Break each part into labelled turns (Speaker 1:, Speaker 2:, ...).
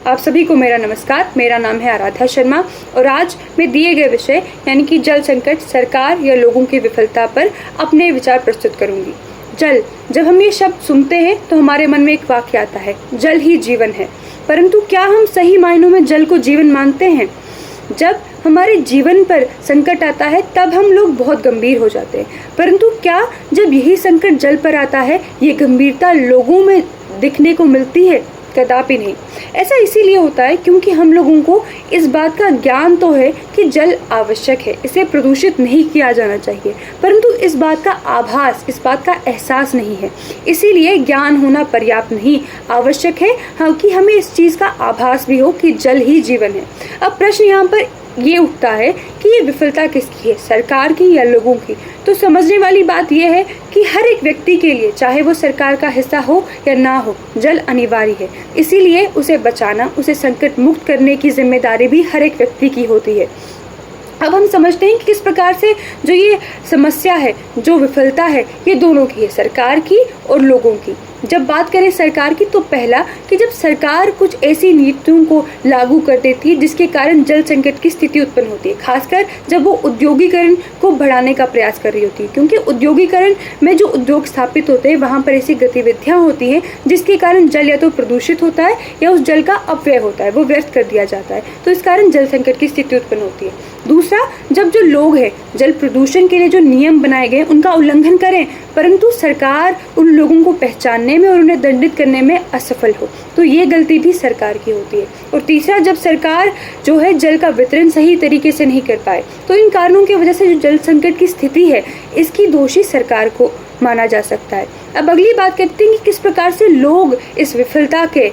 Speaker 1: आप सभी को मेरा नमस्कार। मेरा नाम है आराध्या शर्मा और आज मैं दिए गए विषय यानी कि जल संकट, सरकार या लोगों की विफलता पर अपने विचार प्रस्तुत करूंगी। जल, जब हम ये शब्द सुनते हैं तो हमारे मन में एक वाक्य आता है, जल ही जीवन है। परंतु क्या हम सही मायनों में जल को जीवन मानते हैं? जब हमारे जीवन पर संकट आता है तब हम लोग बहुत गंभीर हो जाते हैं, परंतु क्या जब यही संकट जल पर आता है ये गंभीरता लोगों में दिखने को मिलती है? कदापि नहीं। ऐसा इसीलिए होता है क्योंकि हम लोगों को इस बात का ज्ञान तो है कि जल आवश्यक है, इसे प्रदूषित नहीं किया जाना चाहिए, परंतु इस बात का आभास, इस बात का एहसास नहीं है। इसीलिए ज्ञान होना पर्याप्त नहीं, आवश्यक है हाँ कि हमें इस चीज़ का आभास भी हो कि जल ही जीवन है। अब प्रश्न यहाँ पर ये उठता है कि ये विफलता किसकी है, सरकार की या लोगों की? तो समझने वाली बात यह है कि हर एक व्यक्ति के लिए, चाहे वो सरकार का हिस्सा हो या ना हो, जल अनिवार्य है। इसीलिए उसे बचाना, उसे संकट मुक्त करने की जिम्मेदारी भी हर एक व्यक्ति की होती है। अब हम समझते हैं कि किस प्रकार से जो ये समस्या है, जो विफलता है, ये दोनों की है, सरकार की और लोगों की। जब बात करें सरकार की तो पहला कि जब सरकार कुछ ऐसी नीतियों को लागू कर देती है जिसके कारण जल संकट की स्थिति उत्पन्न होती है, खासकर जब वो औद्योगिकरण को बढ़ाने का प्रयास कर रही होती है, क्योंकि औद्योगिकरण में जो उद्योग स्थापित होते हैं वहाँ पर ऐसी गतिविधियाँ होती हैं जिसके कारण जल या तो प्रदूषित होता है या उस जल का अपव्यय होता है, वो व्यर्थ कर दिया जाता है, तो इस कारण जल संकट की स्थिति उत्पन्न होती है। दूसरा, जब जो लोग हैं जल प्रदूषण के लिए जो नियम बनाए गए उनका उल्लंघन करें, परंतु सरकार उन लोगों को पहचानने में और उन्हें दंडित करने में असफल हो, तो ये गलती भी सरकार की होती है। और तीसरा, जब सरकार जो है जल का वितरण सही तरीके से नहीं कर पाए, तो इन कारणों की वजह से जो जल संकट की स्थिति है इसकी दोषी सरकार को माना जा सकता है। अब अगली बात करते हैं कि किस प्रकार से लोग इस विफलता के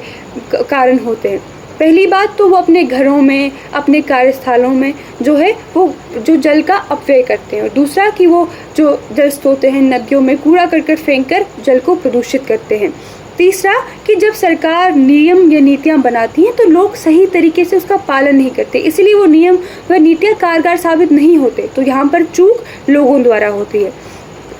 Speaker 1: कारण होते हैं। पहली बात तो वो अपने घरों में, अपने कार्यस्थलों में जो है वो जो जल का अपव्यय करते हैं, और दूसरा कि वो जो जल स्रोत हैं, नदियों में कूड़ा करकट फेंक कर जल को प्रदूषित करते हैं। तीसरा कि जब सरकार नियम या नीतियां बनाती हैं तो लोग सही तरीके से उसका पालन नहीं करते, इसलिए वो नियम व नीतियां कारगर साबित नहीं होते, तो यहाँ पर चूक लोगों द्वारा होती है।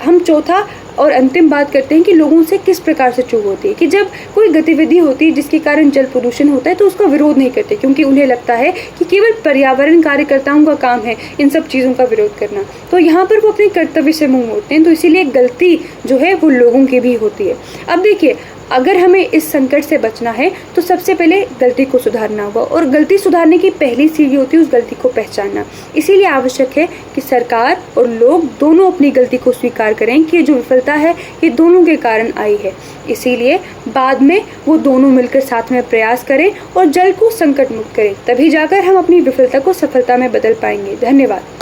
Speaker 1: हम चौथा और अंतिम बात करते हैं कि लोगों से किस प्रकार से चूक होती है कि जब कोई गतिविधि होती है जिसके कारण जल प्रदूषण होता है तो उसका विरोध नहीं करते, क्योंकि उन्हें लगता है कि केवल पर्यावरण कार्यकर्ताओं का काम है इन सब चीज़ों का विरोध करना, तो यहाँ पर वो अपने कर्तव्य से मुंह मोड़ते हैं, तो इसीलिए गलती जो है वो लोगों की भी होती है। अब देखिए, अगर हमें इस संकट से बचना है तो सबसे पहले गलती को सुधारना होगा, और गलती सुधारने की पहली सीढ़ी होती है उस गलती को पहचानना। इसीलिए आवश्यक है कि सरकार और लोग दोनों अपनी गलती को स्वीकार करें कि जो विफलता है ये दोनों के कारण आई है। इसीलिए बाद में वो दोनों मिलकर साथ में प्रयास करें और जल को संकट मुक्त करें, तभी जाकर हम अपनी विफलता को सफलता में बदल पाएंगे। धन्यवाद।